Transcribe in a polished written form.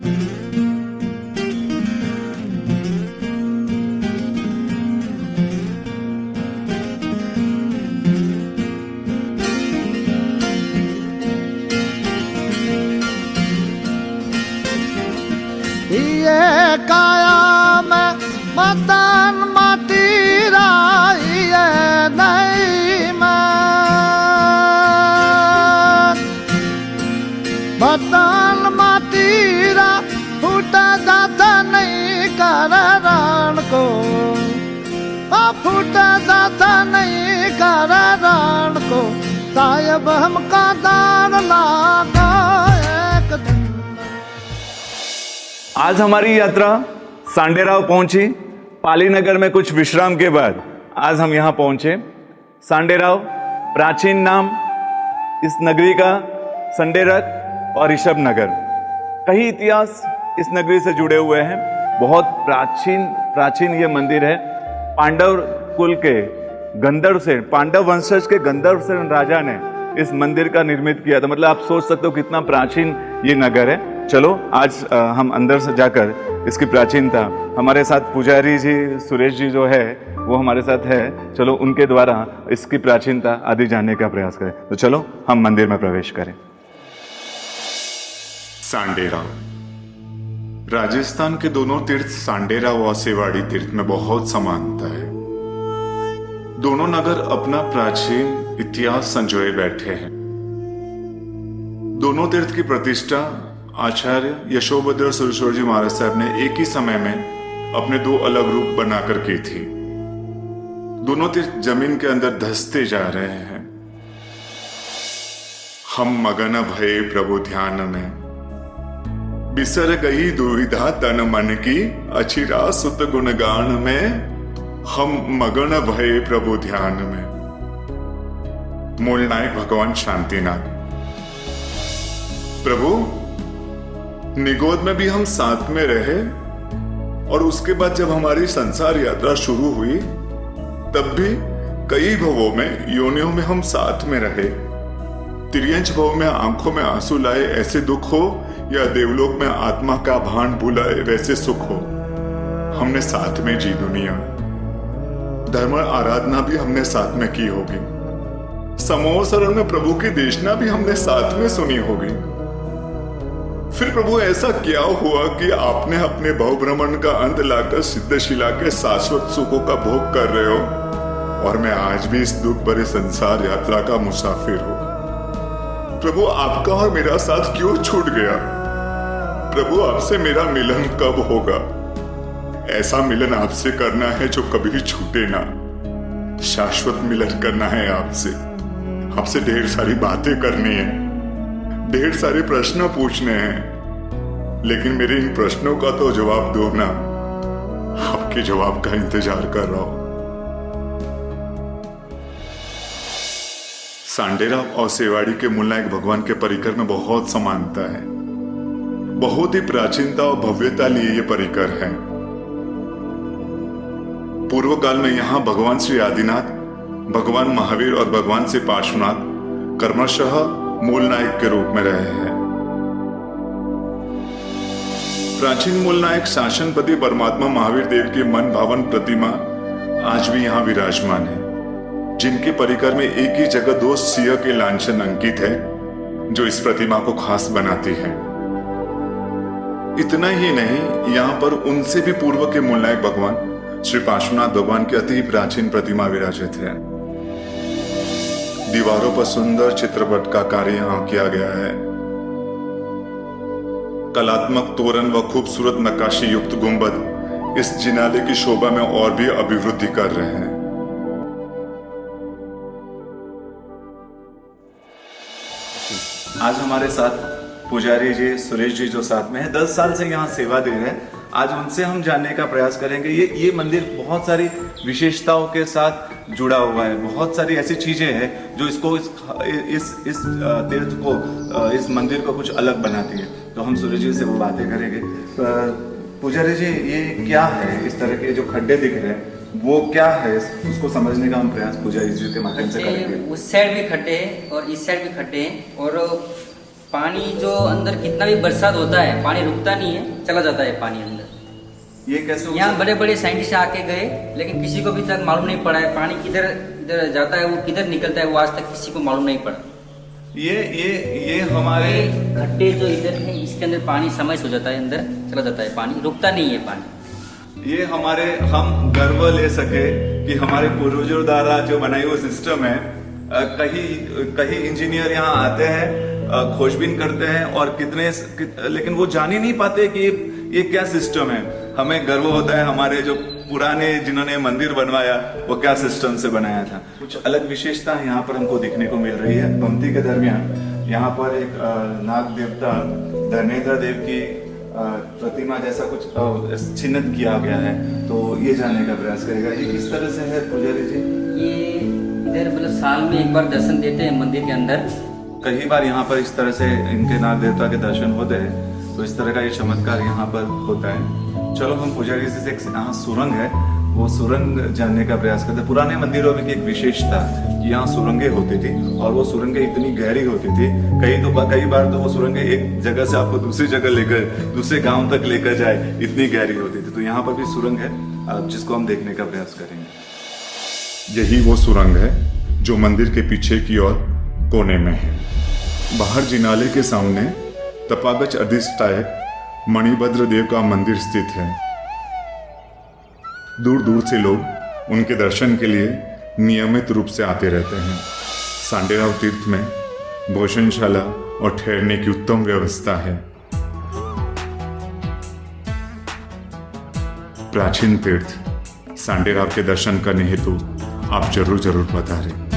ये काया में मतन मटीरा ये नहीं मतन मटीरा फूटा जाता नहीं कर रण को फूटा जाता नहीं कर रण को साहेब हमका दान लागा एक दिन। आज हमारी यात्रा सांडेराव पहुंची। पालीनगर में कुछ विश्राम के बाद आज हम यहाँ पहुंचे। सांडेराव प्राचीन नाम इस नगरी का संडेरक और ऋषभ नगर। कई इतिहास इस नगरी से जुड़े हुए हैं। बहुत प्राचीन ये मंदिर है। पांडव कुल के गंधर्व सेन, पांडव वंशज के गंधर्व सेन राजा ने इस मंदिर का निर्मित किया था। मतलब आप सोच सकते हो कितना प्राचीन ये नगर है। चलो आज हम अंदर से जाकर इसकी प्राचीनता, हमारे साथ पुजारी जी सुरेश जी जो है वो हमारे साथ है, चलो उनके द्वारा इसकी प्राचीनता आदि जानने का प्रयास करें। तो चलो हम मंदिर में प्रवेश करें। सांडेराव राजस्थान के दोनों तीर्थ सांडेराव और सेवाड़ी तीर्थ में बहुत समानता है। दोनों नगर अपना प्राचीन इतिहास संजोए बैठे हैं। दोनों तीर्थ की प्रतिष्ठा आचार्य यशोभद्र सुरेश्वर जी महाराज साहब ने एक ही समय में अपने दो अलग रूप बनाकर की थी। दोनों तीर्थ जमीन के अंदर धंसते जा रहे हैं। हम मगन भये प्रभु ध्यान में, बिसर गई दुविधा तन मन की, अचिरा सुत गुणगान में। हम मगन भये प्रभु ध्यान में। मूल नायक भगवान शांतिनाथ। प्रभु निगोद में भी हम साथ में रहे और उसके बाद जब हमारी संसार यात्रा शुरू हुई तब भी कई भवों में, योनियों में हम साथ में रहे। तिर्यंच भव में आंखों में आंसू लाए ऐसे दुख हो या देवलोक में आत्मा का भान भुलाए वैसे सुख हो, हमने साथ में जी दुनिया। धर्म आराधना भी हमने साथ में की होगी। समोह शरण में प्रभु की देशना भी हमने साथ में सुनी होगी। फिर प्रभु ऐसा क्या हुआ कि आपने अपने भव भ्रमण का अंत लाकर सिद्धशिला के शाश्वत सुखों का भोग कर रहे हो और मैं आज भी इस दुख भरे संसार यात्रा का मुसाफिर हूं। प्रभु आपका और मेरा साथ क्यों छूट गया? प्रभु आपसे मेरा मिलन कब होगा? ऐसा मिलन आपसे करना है जो कभी छूटे ना। शाश्वत मिलन करना है आपसे। आपसे ढेर सारी बातें करनी है, ढेर सारे प्रश्न पूछने हैं, लेकिन मेरे इन प्रश्नों का तो जवाब दो ना। आपके जवाब का इंतजार कर रहा हूं। सांडेराव और सेवाड़ी के मूल नायक भगवान के परिकर में बहुत समानता है। बहुत ही प्राचीनता और भव्यता लिए ये परिकर है। पूर्व काल में यहां भगवान श्री आदिनाथ, भगवान महावीर और भगवान श्री पार्श्वनाथ कर्मशः मूल नायक के रूप में रहे हैं। प्राचीन मूल नायक शासनपति परमात्मा महावीर देव की मन भावन प्रतिमा आज भी यहां विराजमान है, जिनके परिकर में एक ही जगह दो सिंह के लांछन अंकित है, जो इस प्रतिमा को खास बनाती है। इतना ही नहीं, यहां पर उनसे भी पूर्व के मूल नायक भगवान श्री पार्श्वनाथ भगवान की अति प्राचीन प्रतिमा विराजित है। दीवारों पर सुंदर चित्रपट का कार्य यहां किया गया है। कलात्मक तोरण व खूबसूरत नक्काशी युक्त गुंबद इस जिनाले की शोभा में और भी अभिवृद्धि कर रहे हैं। आज हमारे साथ पुजारी जी सुरेश जी जो साथ में है, 10 साल से यहाँ सेवा दे रहे हैं। आज उनसे हम जानने का प्रयास करेंगे। ये मंदिर बहुत सारी विशेषताओं के साथ जुड़ा हुआ है। बहुत सारी ऐसी चीजें हैं जो इसको इस तीर्थ को, इस मंदिर को कुछ अलग बनाती है। तो हम सुरेश जी से वो बातें करेंगे। पुजारी जी, ये क्या है? इस तरह के जो खड्डे दिख रहे हैं वो क्या है? उसको समझने का हम प्रयास पुजारी जी के माध्यम से करेंगे। उस साइड भी खड्डे हैं और इस साइड भी खड्डे हैं, और पानी जो अंदर कितना भी बरसात होता है पानी रुकता नहीं है, चला जाता है पानी अंदर। ये कैसे हो यहाँ सकता बड़े बड़े साइंटिस्ट आके गए, लेकिन किसी को भी तक मालूम नहीं पड़ा है पानी किधर इधर जाता है, वो किधर निकलता है, वो आज तक किसी को मालूम नहीं पड़ा। है? ये हमारे गड्ढे जो इधर है इसके अंदर पानी समैस हो जाता है, अंदर चला जाता है पानी, रुकता नहीं है पानी। ये हमारे हम गर्व ले सके कि हमारे पूर्वजों द्वारा जो बनाई हुई सिस्टम है, कहीं इंजीनियर यहाँ आते हैं, खोजबीन करते हैं और लेकिन वो जान ही नहीं पाते कि ये क्या सिस्टम है। हमें गर्व होता है हमारे जो पुराने जिन्होंने मंदिर बनवाया वो क्या सिस्टम से बनाया था। कुछ अलग विशेषता यहाँ पर हमको देखने को मिल रही है। पंक्ति के दरमियान यहाँ पर एक नाग देवता धर्मेंद्र देव की प्रतिमा जैसा कुछ चिन्हित किया गया है, तो ये जानने का प्रयास करेगा ये किस तरह से है पुजारी जी? ये इधर मतलब साल में एक बार दर्शन देते हैं मंदिर के अंदर। कई बार यहाँ पर इस तरह से इनके नाग देवता के दर्शन होते हैं, तो इस तरह का ये चमत्कार यहाँ पर होता है। चलो हम पुजारी जी से एक यहाँ सुरंग है, वो सुरंग जानने का प्रयास करते हैं। पुराने मंदिरों में की एक विशेषता कि यहाँ सुरंगें होती थी और वो सुरंगें इतनी गहरी होती थी, कई बार तो वो सुरंगें एक जगह से आपको दूसरी जगह लेकर दूसरे गांव तक लेकर जाए, इतनी गहरी होती थी। तो यहाँ पर भी सुरंग है जिसको हम देखने का प्रयास करेंगे। यही वो सुरंग है जो मंदिर के पीछे की ओर कोने में है। बाहर जिनाले के सामने तपागच अधिष्ठायक मणिभद्र देव का मंदिर स्थित है। दूर दूर से लोग उनके दर्शन के लिए नियमित रूप से आते रहते हैं। सांडेराव तीर्थ में भोजनशाला और ठहरने की उत्तम व्यवस्था है। प्राचीन तीर्थ सांडेराव के दर्शन करने हेतु आप जरूर पधारें।